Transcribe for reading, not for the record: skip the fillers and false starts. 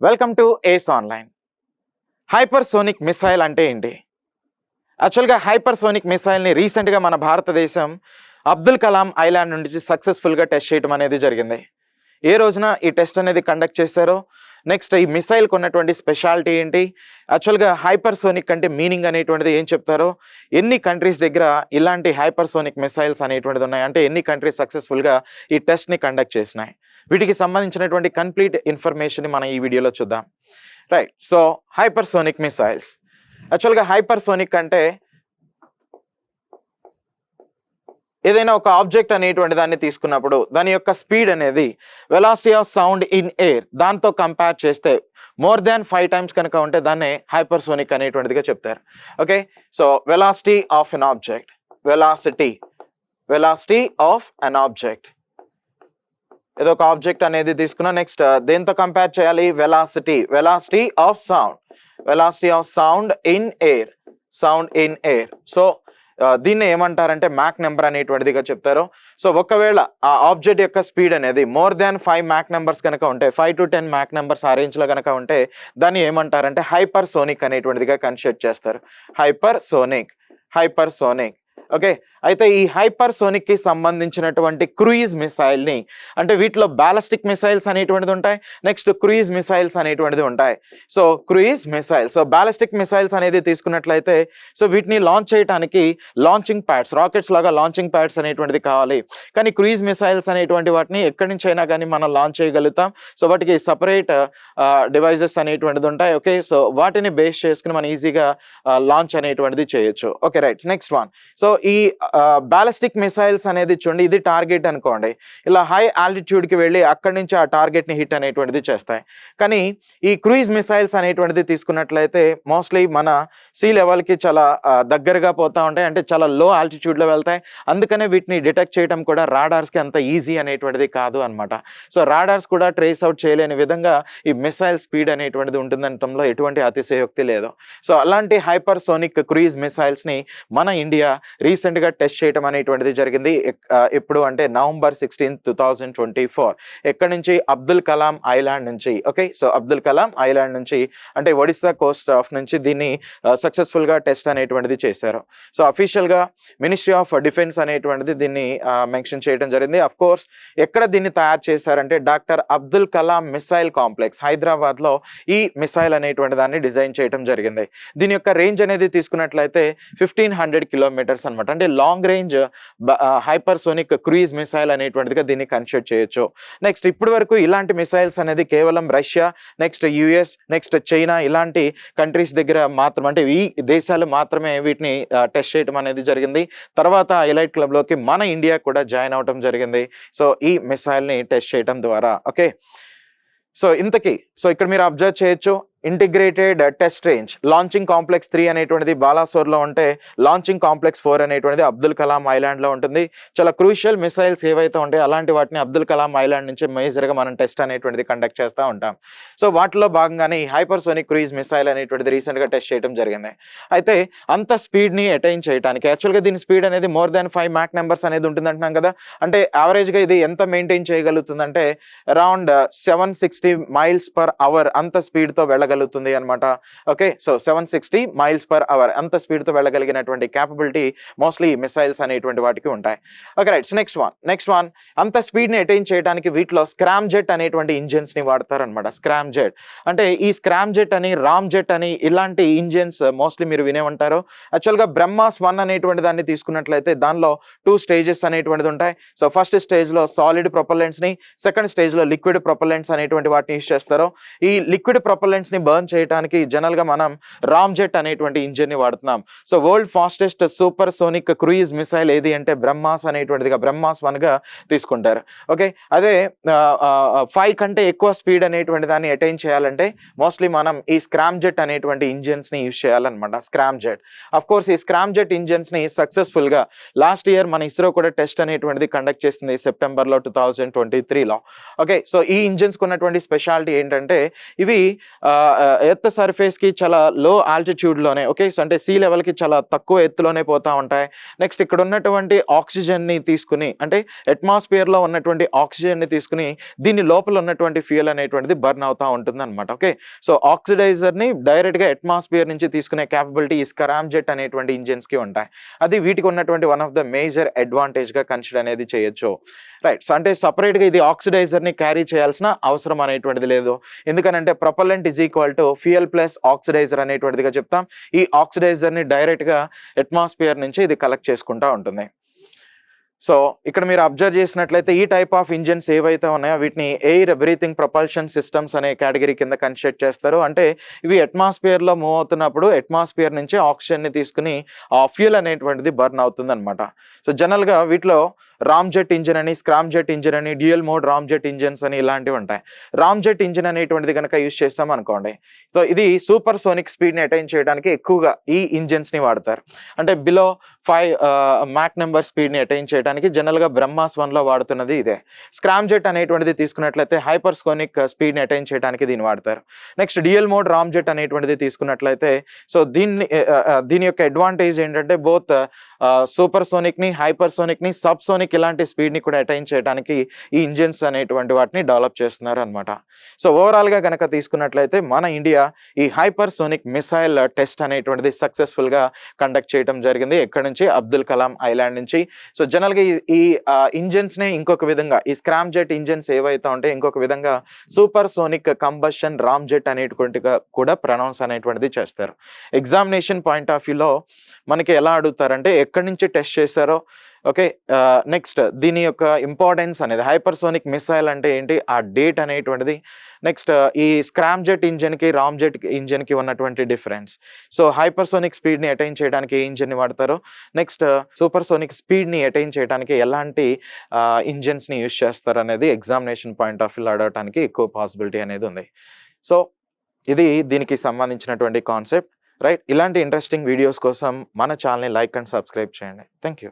Welcome to Ace Online. Hypersonic missile అంటే ఏంటి? యాక్చువల్గా హైపర్సోనిక్ మిసైల్ని రీసెంట్గా మన భారతదేశం అబ్దుల్ కలాం ఐలాండ్ నుంచి సక్సెస్ఫుల్గా టెస్ట్ చేయడం అనేది జరిగింది. ఏ రోజున ఈ టెస్ట్ అనేది కండక్ట్ చేశారో, నెక్స్ట్ ఈ మిసైల్కి ఉన్నటువంటి స్పెషాలిటీ ఏంటి, యాక్చువల్గా హైపర్సోనిక్ అంటే మీనింగ్ అనేటువంటిది ఏం చెప్తారో, ఎన్ని కంట్రీస్ దగ్గర ఇలాంటి హైపర్సోనిక్ మిసైల్స్ అనేటువంటిది ఉన్నాయి, అంటే ఎన్ని కంట్రీస్ సక్సెస్ఫుల్గా ఈ టెస్ట్ని కండక్ట్ చేసినాయి, వీటికి సంబంధించినటువంటి కంప్లీట్ ఇన్ఫర్మేషన్ మనం ఈ వీడియోలో చూద్దాం. Right, so hypersonic missiles. యాక్చువల్గా హైపర్సోనిక్ అంటే ఏదైనా ఒక ఆబ్జెక్ట్ అనేటువంటి దాన్ని తీసుకున్నప్పుడు దాని యొక్క స్పీడ్ అనేది velocity of sound in air దాంతో కంపేర్ చేస్తే మోర్ దాన్ 5 times కనుక ఉంటే దాన్నే హైపర్సోనిక్ అనేటువంటిదిగా చెప్తారు. Okay, so velocity of an object, velocity of an object, ఏదో ఒక ఆబ్జెక్ట్ అనేది తీసుకున్నా, నెక్స్ట్ దేంతో కంపేర్ చేయాలి, velocity of sound in air. So దీన్ని ఏమంటారంటే మ్యాక్ నెంబర్ అనేటువంటిదిగా చెప్తారు. సో ఒకవేళ ఆ ఆబ్జెక్ట్ యొక్క స్పీడ్ అనేది మోర్ దాన్ 5 మ్యాక్ నెంబర్స్ కనుక ఉంటే, 5 to 10 మ్యాక్ నెంబర్స్ ఆ రేంజ్లో కనుక ఉంటే దాన్ని ఏమంటారంటే హైపర్సోనిక్ అనేటువంటిదిగా కన్సిడర్ చేస్తారు. హైపర్సోనిక్. ఓకే, అయితే ఈ హైపర్సోనిక్ కి సంబంధించినటువంటి క్రూయిజ్ మిసైల్ ని, అంటే వీటిలో బ్యాలిస్టిక్ మిసైల్స్ అనేటువంటిది ఉంటాయి, నెక్స్ట్ క్రూయిజ్ మిసైల్స్ అనేటువంటిది ఉంటాయి. So cruise missiles, so ballistic missiles అనేది తీసుకున్నట్లయితే సో వీటిని లాంచ్ చేయడానికి లాంచింగ్ ప్యాడ్స్, రాకెట్స్ లాగా లాంచింగ్ ప్యాడ్స్ అనేటువంటిది కావాలి. కానీ క్రూయిజ్ మిసైల్స్ అనేటువంటి వాటిని ఎక్కడి నుంచి అయినా కానీ మనం లాంచ్ చేయగలుగుతాం. సో వాటికి సపరేట్ డివైజెస్ అనేటువంటిది ఉంటాయి. ఓకే, సో వాటిని బేస్ చేసుకుని మనం ఈజీగా లాంచ్ అనేటువంటిది చేయొచ్చు. Okay right, next one. So ఈ బ్యాలిస్టిక్ మిసైల్స్ అనేది చూడండి, ఇది టార్గెట్ అనుకోండి, ఇలా హై ఆల్టిట్యూడ్ కి వెళ్ళి అక్కడి నుంచి ఆ టార్గెట్ ని హిట్ అనేటువంటిది చేస్తాయి. కానీ ఈ క్రూయిజ్ మిసైల్స్ అనేటువంటిది తీసుకున్నట్లయితే మోస్ట్లీ మన సీ లెవెల్ కి చాలా దగ్గరగా పోతా ఉంటాయి, అంటే చాలా లో ఆల్టిట్యూడ్ లో వెళ్తాయి. అందుకనే వీటిని డిటెక్ట్ చేయడం కూడా రాడార్స్ కి అంత ఈజీ అనేటువంటిది కాదు అనమాట. సో రాడార్స్ కూడా ట్రేస్ అవుట్ చేయలేని విధంగా ఈ మిసైల్ స్పీడ్ అనేటువంటిది ఉంటుందనటంలో ఎటువంటి అతిశయోక్తి లేదు. సో అలాంటి హైపర్సోనిక్ క్రూయిజ్ మిసైల్స్ ని మన ఇండియా రీసెంట్ గా టెస్ట్ చేయడం అనేటువంటిది జరిగింది. ఎప్పుడు అంటే November 16, 2024 ఎక్కడి నుంచి, అబ్దుల్ కలాం ఐలాండ్ నుంచి. Okay, so Abdul Kalam island నుంచి అంటే ఒడిస్సా కోస్ట్ ఆఫ్ నుంచి దీన్ని సక్సెస్ఫుల్ గా టెస్ట్ అనేటువంటిది చేశారు. సో అఫీషియల్ గా మినిస్ట్రీ ఆఫ్ డిఫెన్స్ అనేటువంటిది దీన్ని మెన్షన్ చేయడం జరిగింది. అఫ్ కోర్స్ ఎక్కడ దీన్ని తయారు చేశారంటే doctor Abdul Kalam missile complex Hyderabad లో ఈ మిసైల్ అనేటువంటి దాన్ని డిజైన్ చేయడం జరిగింది. దీని యొక్క రేంజ్ అనేది తీసుకున్నట్లయితే 1500 kilometers అనమాట, అంటే long range hypersonic cruise missile అనేటువంటిదిగా దీన్ని కన్సిడర్ చేయొచ్చు. నెక్స్ట్ ఇప్పటి వరకు ఇలాంటి మిసైల్స్ అనేది కేవలం Russia, next US, next China ఇలాంటి కంట్రీస్ దగ్గర మాత్రం, అంటే ఈ దేశాలు మాత్రమే వీటిని టెస్ట్ చేయడం అనేది జరిగింది. తర్వాత ఎలైట్ క్లబ్ లోకి మన ఇండియా కూడా జాయిన్ అవడం జరిగింది. సో ఈ మిసైల్ ని టెస్ట్ చేయడం ద్వారా. ఓకే, సో ఇంతకీ సో ఇక్కడ మీరు అబ్జర్వ్ చేయొచ్చు, integrated test range launching complex 3 అనేటువంటిది బాలాసోర్లో ఉంటే, లాంచింగ్ కాంప్లెక్స్ 4 అనేటువంటిది అబ్దుల్ కలాం ఐలాండ్లో ఉంటుంది. చాలా క్రూషియల్ మిసైల్స్ ఏవైతే ఉంటాయో అలాంటి వాటిని అబ్దుల్ కలాం ఐలాండ్ నుంచి మేజర్గా మనం టెస్ట్ అనేటువంటిది కండక్ట్ చేస్తూ ఉంటాం. సో వాటిలో భాగంగానే ఈ హైపర్సోనిక్ క్రూయిజ్ మిసైల్ అనేటువంటిది రీసెంట్గా టెస్ట్ చేయడం జరిగింది. అయితే అంత స్పీడ్ని అటైన్ చేయడానికి యాక్చువల్గా దీని స్పీడ్ అనేది మోర్ దాన్ 5 మ్యాక్ నెంబర్స్ అనేది ఉంటుంది అంటున్నాం కదా, అంటే యావరేజ్గా ఇది ఎంత మెయింటైన్ చేయగలుగుతుందంటే అరౌండ్ 760 miles/hour అంత స్పీడ్తో వెళ్ళగలుగుతుంది అనమాట. ఓకే, సో 760 miles/hour అంత స్పీడ్తో వెళ్ళగలిగినటువంటి క్యాపబిలిటీ మోస్ట్లీ మిసైల్స్ అనేటువంటి వాటికి ఉంటాయి. ఓకే రైట్, నెక్స్ట్ వన్ అంత స్పీడ్ని అటైన్ చేయడానికి వీటిలో స్క్రామ్ జెట్ అనేటువంటి ఇంజిన్స్ ని వాడతారు అనమాట. స్క్రామ్ జెట్ అంటే ఈ స్క్రామ్ జెట్ అని, రామ్ జెట్ అని ఇలాంటి ఇంజిన్స్ మోస్ట్లీ మీరు వినే ఉంటారు. యాక్చువల్గా బ్రహ్మాస్ 1 అనేటువంటి దాన్ని తీసుకున్నట్లయితే దానిలో 2 stages అనేటువంటిది ఉంటాయి. సో ఫస్ట్ స్టేజ్ లో సాలిడ్ ప్రొపల్లెంట్స్ ని, సెకండ్ స్టేజ్ లో లిక్విడ్ ప్రొపల్లెంట్స్ అనేటువంటి వాటిని యూస్ చేస్తారు. ఈ లిక్విడ్ ప్రొపల్లెంట్స్ ని బర్న్ చేయడానికి జనరల్ గా మనం రామ్ జెట్ అనేటువంటి ఇంజిన్ ని వాడుతున్నాం. So world fastest super sonic cruise missile ఏది అంటే బ్రహ్మాస్ అనేటువంటిదిగా, బ్రహ్మాస్ 1 గా తీసుకుంటారు. ఓకే, అదే 5 కంటే ఎక్కువ స్పీడ్ అనేటువంటి దాన్ని అటైన్ చేయాలంటే మోస్ట్లీ మనం ఈ స్క్రామ్ జెట్ అనేటువంటి ఇంజిన్స్ ని యూస్ చేయాలన్నమాట. స్క్రామ్ జెట్ అఫ్ కోర్స్ ఈ స్క్రామ్ జెట్ ఇంజిన్స్ ని సక్సెస్ఫుల్ గా లాస్ట్ ఇయర్ మన ఇస్రో కూడా టెస్ట్ అనేటువంటిది కండక్ట్ చేసింది సెప్టెంబర్లో 2023లో. ఓకే, సో ఈ ఇంజిన్స్ ఉన్నటువంటి స్పెషాలిటీ ఏంటంటే ఇవి ఎర్త్ సర్ఫేస్కి చాలా లో ఆల్టిట్యూడ్లోనే ఓకే అంటే సీ లెవెల్కి చాలా తక్కువ ఎత్తులోనే పోతూ ఉంటాయి. నెక్స్ట్ ఇక్కడ ఉన్నటువంటి ఆక్సిజన్ని తీసుకుని అంటే అట్మాస్ఫియర్లో ఉన్నటువంటి ఆక్సిజన్ని తీసుకుని దీని లోపల ఉన్నటువంటి ఫ్యూయల్ అనేటువంటిది బర్న్ అవుతూ ఉంటుంది అనమాట. ఓకే సో ఆక్సిడైజర్ని డైరెక్ట్గా అట్మాస్ఫియర్ నుంచి తీసుకునే క్యాపబిలిటీ ఈ స్క్రామ్జెట్ అనేటువంటి ఇంజిన్స్కి ఉంటాయి. అది వీటికి ఉన్నటువంటి వన్ ఆఫ్ ద మేజర్ అడ్వాంటేజ్గా కన్సిడర్ అనేది చేయొచ్చు. రైట్ సో అంటే సపరేట్గా ఇది ఆక్సిడైజర్ని క్యారీ చేయాల్సిన అవసరం అనేటువంటిది లేదు. ఎందుకనంటే propellant is equal to fuel plus oxidizer అనేటువంటిదిగా చెప్తాం. ఈ ఆక్సిడైజర్ని డైరెక్ట్గా అట్మాస్ఫియర్ నుంచి ఇది కలెక్ట్ చేసుకుంటూ ఉంటుంది. సో ఇక్కడ మీరు అబ్జర్వ్ చేసినట్లయితే ఈ టైప్ ఆఫ్ ఇంజిన్స్ ఏవైతే ఉన్నాయో వీటిని ఎయిర్ బ్రీతింగ్ ప్రొపల్షన్ సిస్టమ్స్ అనే కేటగిరీ కింద కన్సిడర్ చేస్తారు. అంటే ఇవి అట్మాస్ఫియర్లో మూవ్ అవుతున్నప్పుడు అట్మాస్ఫియర్ నుంచి ఆక్సిజన్ని తీసుకుని ఆ ఫ్యూయల్ అనేటువంటిది బర్న్ అవుతుంది అనమాట. సో జనరల్గా వీటిలో రామ్జెట్ ఇంజిన్ అని, స్క్రామ్జెట్ ఇంజిన్ అని, డ్యూయల్ మోడ్ రామ్జెట్ ఇంజిన్స్ అని ఇలాంటివి ఉంటాయి. రామ్జెట్ ఇంజిన్ అనేటువంటిది కనుక యూజ్ చేస్తాం అనుకోండి, సో ఇది సూపర్ సోనిక్ స్పీడ్ని అటైన్ చేయడానికి ఎక్కువగా ఈ ఇంజిన్స్ని వాడతారు. అంటే బిలో 5 మ్యాక్ నెంబర్ స్పీడ్ని అటైన్ చేయడానికి జనరల్గా బ్రహ్మాస్ 1లో వాడుతున్నది ఇదే. స్క్రామ్జెట్ అనేటువంటిది తీసుకున్నట్లయితే హైపర్ సోనిక్ స్పీడ్ని అటైన్ చేయడానికి దీన్ని వాడతారు. నెక్స్ట్ డ్యూయల్ మోడ్ రామ్జెట్ అనేటువంటిది తీసుకున్నట్లయితే సో దీని యొక్క అడ్వాంటేజ్ ఏంటంటే బోత్ సూపర్ సోనిక్ని, హైపర్ సోనిక్ని, సబ్ సోనిక్ ఇలాంటి స్పీడ్ని కూడా అటైన్ చేయడానికి ఈ ఇంజిన్స్ అనేటువంటి వాటిని డెవలప్ చేస్తున్నారు అనమాట. సో ఓవరాల్గా కనుక తీసుకున్నట్లయితే మన ఇండియా ఈ హైపర్ సోనిక్ మిసైల్ టెస్ట్ అనేటువంటిది సక్సెస్ఫుల్గా కండక్ట్ చేయడం జరిగింది. ఎక్కడి నుంచి? అబ్దుల్ కలాం ఐలాండ్ నుంచి. సో జనరల్గా ఈ ఇంజిన్స్ని ఇంకొక విధంగా ఈ స్క్రామ్జెట్ ఇంజిన్స్ ఏవైతే ఉంటాయో ఇంకొక విధంగా సూపర్ సోనిక్ కంబషన్ రామ్జెట్ అనేటువంటిగా కూడా ప్రొనౌన్స్ అనేటువంటిది చేస్తారు. ఎగ్జామినేషన్ పాయింట్ ఆఫ్ వ్యూలో మనకి ఎలా అడుగుతారంటే ఎక్కడి నుంచి టెస్ట్ చేశారో ఓకే నెక్స్ట్ దీని యొక్క ఇంపార్టెన్స్ అనేది హైపర్సోనిక్ మిసైల్ అంటే ఏంటి ఆ డేట్ అనేటువంటిది, నెక్స్ట్ ఈ స్క్రామ్జెట్ ఇంజిన్కి రామ్జెట్ ఇంజిన్కి ఉన్నటువంటి డిఫరెన్స్, సో హైపర్సోనిక్ స్పీడ్ని అటైన్ చేయడానికి ఏ ఇంజిన్ని వాడతారో, నెక్స్ట్ సూపర్సోనిక్ స్పీడ్ని అటైన్ చేయడానికి ఎలాంటి ఇంజిన్స్ని యూజ్ చేస్తారు అనేది ఎగ్జామినేషన్ పాయింట్ ఆఫ్ వ్యూలో అడగడానికి ఎక్కువ పాసిబిలిటీ అనేది ఉంది. సో ఇది దీనికి సంబంధించినటువంటి కాన్సెప్ట్ రైట్. ఇలాంటి ఇంట్రెస్టింగ్ వీడియోస్ కోసం మన ఛానల్ని లైక్ అండ్ సబ్స్క్రైబ్ చేయండి. Thank you.